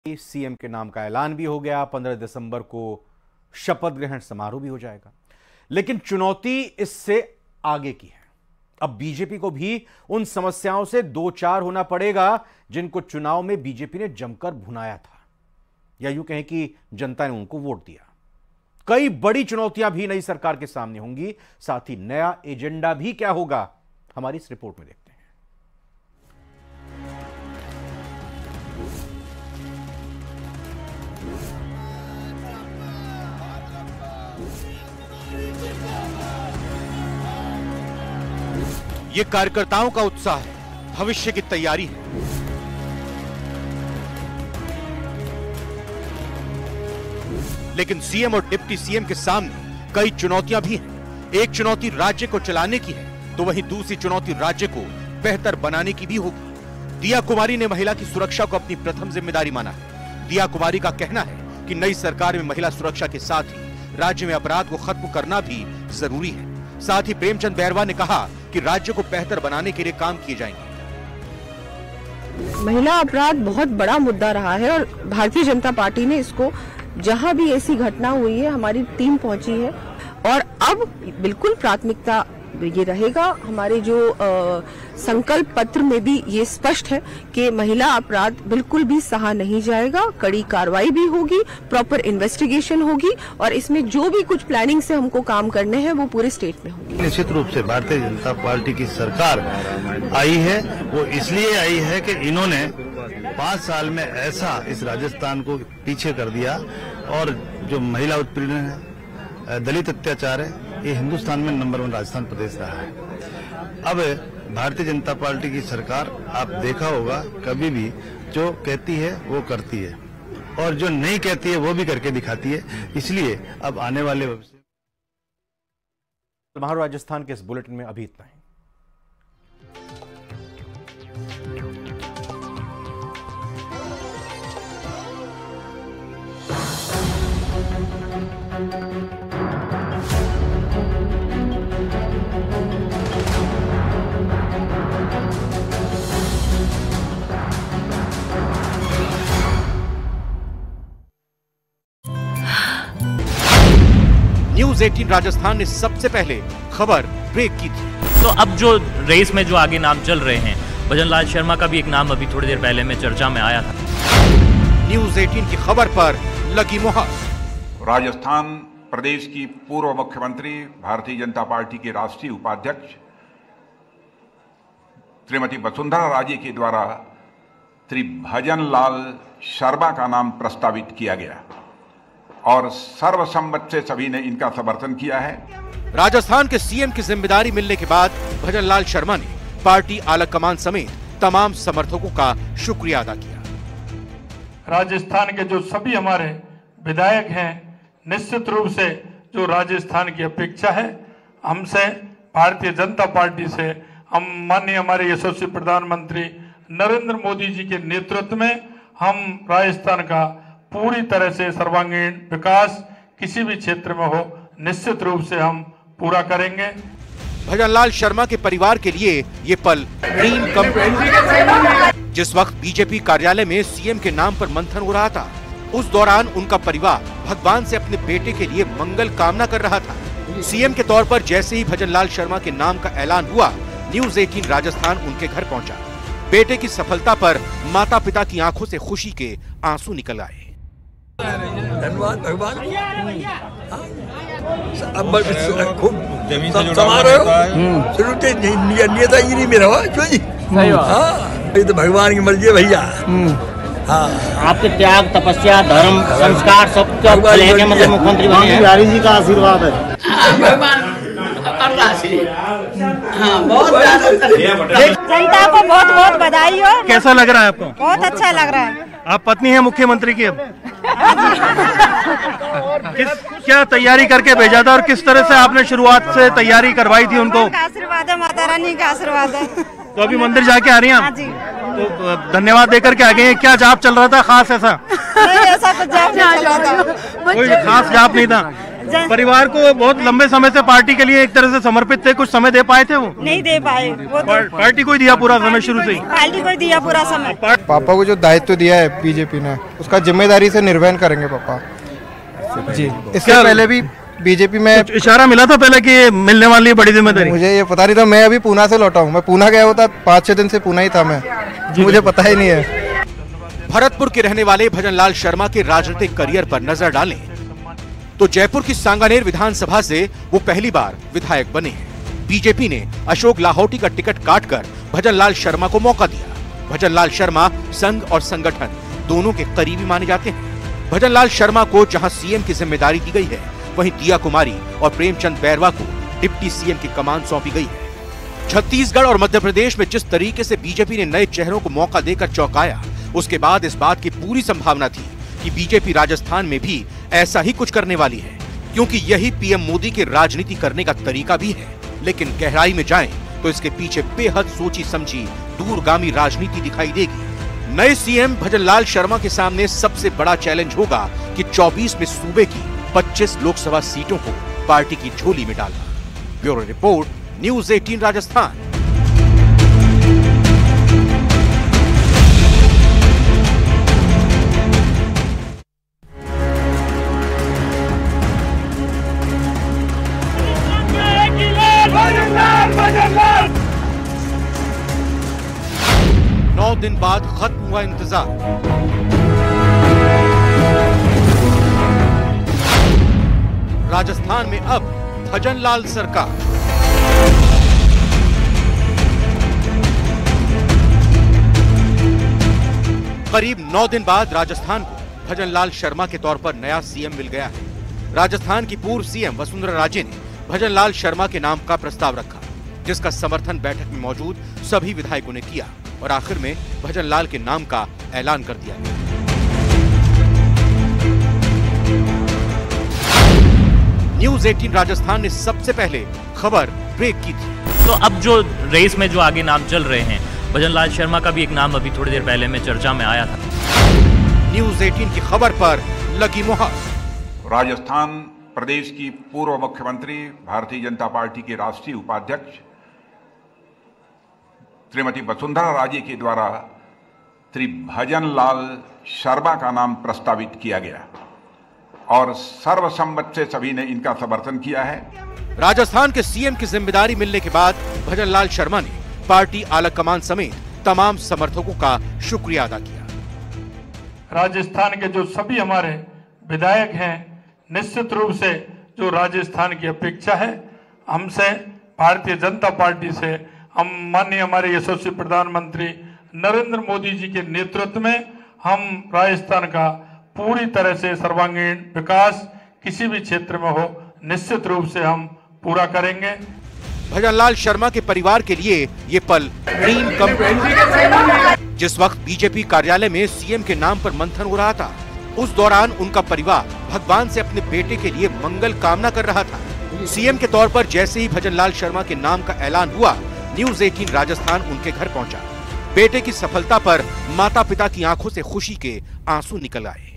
CM के नाम का ऐलान भी हो गया। 15 दिसंबर को शपथ ग्रहण समारोह भी हो जाएगा। लेकिन चुनौती इससे आगे की है। अब बीजेपी को भी उन समस्याओं से दो चार होना पड़ेगा जिनको चुनाव में बीजेपी ने जमकर भुनाया था, या यूं कहें कि जनता ने उनको वोट दिया। कई बड़ी चुनौतियां भी नई सरकार के सामने होंगी। साथ ही नया एजेंडा भी क्या होगा, हमारी इस रिपोर्ट में देखते हैं। ये कार्यकर्ताओं का उत्साह है, भविष्य की तैयारी है। लेकिन सीएम और डिप्टी सीएम के सामने कई चुनौतियां भी हैं। एक चुनौती राज्य को चलाने की है, तो वहीं दूसरी चुनौती राज्य को बेहतर बनाने की भी होगी। दिया कुमारी ने महिला की सुरक्षा को अपनी प्रथम जिम्मेदारी माना है। दिया कुमारी का कहना है कि नई सरकार में महिला सुरक्षा के साथ ही राज्य में अपराध को खत्म करना भी जरूरी है। साथ ही प्रेमचंद बैरवा ने कहा कि राज्य को बेहतर बनाने के लिए काम किए जाएंगे। महिला अपराध बहुत बड़ा मुद्दा रहा है और भारतीय जनता पार्टी ने इसको, जहां भी ऐसी घटना हुई है, हमारी टीम पहुंची है और अब बिल्कुल प्राथमिकता ये रहेगा। हमारे जो संकल्प पत्र में भी ये स्पष्ट है कि महिला अपराध बिल्कुल भी सहा नहीं जाएगा। कड़ी कार्रवाई भी होगी, प्रॉपर इन्वेस्टिगेशन होगी और इसमें जो भी कुछ प्लानिंग से हमको काम करने हैं वो पूरे स्टेट में होगी। निश्चित रूप से भारतीय जनता पार्टी की सरकार आई है, वो इसलिए आई है कि इन्होंने 5 साल में ऐसा इस राजस्थान को पीछे कर दिया और जो महिला उत्पीड़न है, दलित अत्याचार है, ये हिंदुस्तान में नंबर 1 राजस्थान प्रदेश रहा है। अब भारतीय जनता पार्टी की सरकार, आप देखा होगा, कभी भी जो कहती है वो करती है और जो नहीं कहती है वो भी करके दिखाती है। इसलिए अब आने वाले राजस्थान के इस बुलेटिन में अभी इतना ही। न्यूज़ 18 राजस्थान ने सबसे पहले खबर ब्रेक की थी। तो अब जो रेस में जो आगे नाम चल रहे हैं, भजनलाल शर्मा का भी एक नाम अभी थोड़ी देर पहले में चर्चा में आया था। न्यूज़ 18 की खबर पर लगी मुहर। राजस्थान प्रदेश की पूर्व मुख्यमंत्री, भारतीय जनता पार्टी के राष्ट्रीय उपाध्यक्ष श्रीमती वसुंधरा राजे के द्वारा श्री भजनलाल शर्मा का नाम प्रस्तावित किया गया और सर्वसम्मत से सभी ने इनका समर्थन किया है। राजस्थान के सीएम की जिम्मेदारी मिलने के बाद भजनलाल शर्मा ने पार्टी आलाकमान समेत तमाम समर्थकों का शुक्रिया अदा किया। राजस्थान के जो सभी हमारे विधायक हैं, निश्चित रूप से जो राजस्थान की अपेक्षा है हमसे, भारतीय जनता पार्टी से, हम माननीय हमारे यशस्वी प्रधानमंत्री नरेंद्र मोदी जी के नेतृत्व में हम राजस्थान का पूरी तरह से सर्वांगीण विकास किसी भी क्षेत्र में हो, निश्चित रूप से हम पूरा करेंगे। भजनलाल शर्मा के परिवार के लिए ये पल ड्रीम कम ट्रू। जिस वक्त बीजेपी कार्यालय में सीएम के नाम पर मंथन हो रहा था, उस दौरान उनका परिवार भगवान से अपने बेटे के लिए मंगल कामना कर रहा था। सीएम के तौर पर जैसे ही भजनलाल शर्मा के नाम का ऐलान हुआ, न्यूज़ 18 राजस्थान उनके घर पहुंचा। बेटे की सफलता पर माता पिता की आंखों से खुशी के आंसू निकल आए। धन्यवाद भगवान। अब खूब जमीन से जुड़ा है, शुरू से नियता ही नहीं मेरा हुआ क्यों जी। हाँ, ये तो भगवान की मर्जी है भैया। हाँ, आपके त्याग, तपस्या, धर्म, संस्कार सब लेके मतलब मुख्यमंत्री बने हैं। बिहारी जी का आशीर्वाद है। भगवान जनता को बहुत बहुत बधाई हो। कैसा लग रहा है आपको? बहुत अच्छा लग रहा है। आप पत्नी हैं मुख्यमंत्री की। अब क्या तैयारी करके भेजा था और किस तरह से आपने शुरुआत से तैयारी करवाई थी उनको? आशीर्वाद है, माता रानी का आशीर्वाद है। तो अभी मंदिर जाके आ रही हैं आप? तो धन्यवाद देकर के आ गए हैं। क्या जाप चल रहा था खास ऐसा? नहीं, ऐसा कुछ जाप नहीं चल रहा था। कोई खास जाप नहीं था। परिवार को बहुत लंबे समय से पार्टी के लिए एक तरह से समर्पित थे, कुछ समय दे पाए थे वो? नहीं दे पाए वो तो पार्टी को ही दिया पूरा समय शुरू से ही? पार्टी को दिया पूरा समय। पापा को जो दायित्व दिया है बीजेपी ने, उसका जिम्मेदारी से निर्वहन करेंगे पापा जी। इससे पहले भी बीजेपी में इशारा मिला था पहले कि मिलने वाली बड़ी जिम्मेदारी? मुझे ये पता नहीं था, मैं अभी पूना से लौटा हूँ। मैं पूना गया होता 5-6 दिन से पूना ही था मैं, मुझे पता ही नहीं है। भरतपुर के रहने वाले भजनलाल शर्मा के राजनीतिक करियर पर नजर डालें तो जयपुर की सांगानेर विधानसभा से वो पहली बार विधायक बने हैं। बीजेपी ने अशोक लाहौटी का टिकट काटकर भजनलाल शर्मा को मौका दिया। भजनलाल शर्मा संघ और संगठन दोनों के करीबी माने जाते हैं। भजनलाल शर्मा को जहां सीएम की जिम्मेदारी दी गई है, वहीं दिया कुमारी और प्रेमचंद बैरवा को डिप्टी सीएम की कमान सौंपी गई है। छत्तीसगढ़ और मध्य प्रदेश में जिस तरीके से बीजेपी ने नए चेहरों को मौका देकर चौंकाया, उसके बाद इस बात की पूरी संभावना थी कि बीजेपी राजस्थान में भी ऐसा ही कुछ करने वाली है, क्योंकि यही पीएम मोदी की राजनीति करने का तरीका भी है। लेकिन गहराई में जाएं तो इसके पीछे बेहद सोची समझी दूरगामी राजनीति दिखाई देगी। नए सीएम भजनलाल शर्मा के सामने सबसे बड़ा चैलेंज होगा कि 24 में सूबे की 25 लोकसभा सीटों को पार्टी की झोली में डालना। Bureau report, news 18 Rajasthan. नौ दिन बाद खत्म हुआ इंतजार। राजस्थान में अब भजनलाल सरकार। करीब 9 दिन बाद राजस्थान को भजनलाल शर्मा के तौर पर नया सीएम मिल गया है। राजस्थान की पूर्व सीएम वसुंधरा राजे ने भजनलाल शर्मा के नाम का प्रस्ताव रखा, जिसका समर्थन बैठक में मौजूद सभी विधायकों ने किया और आखिर में भजनलाल के नाम का ऐलान कर दिया गया। न्यूज़ 18 राजस्थान ने सबसे पहले खबर ब्रेक की थी। तो अब जो रेस में जो आगे नाम चल रहे हैं, भजनलाल शर्मा का भी एक नाम अभी थोड़ी देर पहले में चर्चा में आया था। न्यूज़ 18 की खबर पर लगी मुहर। राजस्थान प्रदेश की पूर्व मुख्यमंत्री, भारतीय जनता पार्टी के राष्ट्रीय उपाध्यक्ष श्रीमती वसुंधरा राजे के द्वारा श्री भजनलाल शर्मा का नाम प्रस्तावित किया गया और सर्वसम्मत से सभी ने इनका समर्थन किया है। राजस्थान के सीएम की जिम्मेदारी मिलने के बाद भजनलाल शर्मा ने पार्टी आलाकमान समेत तमाम समर्थकों का शुक्रिया अदा किया। राजस्थान के जो सभी हमारे विधायक हैं, निश्चित रूप से जो राजस्थान की अपेक्षा है हमसे, भारतीय जनता पार्टी से, हम माननीय हमारे यशस्वी प्रधानमंत्री नरेंद्र मोदी जी के नेतृत्व में हम राजस्थान का पूरी तरह से सर्वांगीण विकास किसी भी क्षेत्र में हो, निश्चित रूप से हम पूरा करेंगे। भजनलाल शर्मा के परिवार के लिए ये पल ड्रीम कम ट्रू। जिस वक्त बीजेपी कार्यालय में सीएम के नाम पर मंथन हो रहा था, उस दौरान उनका परिवार भगवान से अपने बेटे के लिए मंगल कामना कर रहा था। सीएम के तौर पर जैसे ही भजनलाल शर्मा के नाम का ऐलान हुआ, न्यूज़ 18 राजस्थान उनके घर पहुंचा। बेटे की सफलता पर माता पिता की आंखों से खुशी के आंसू निकल आए।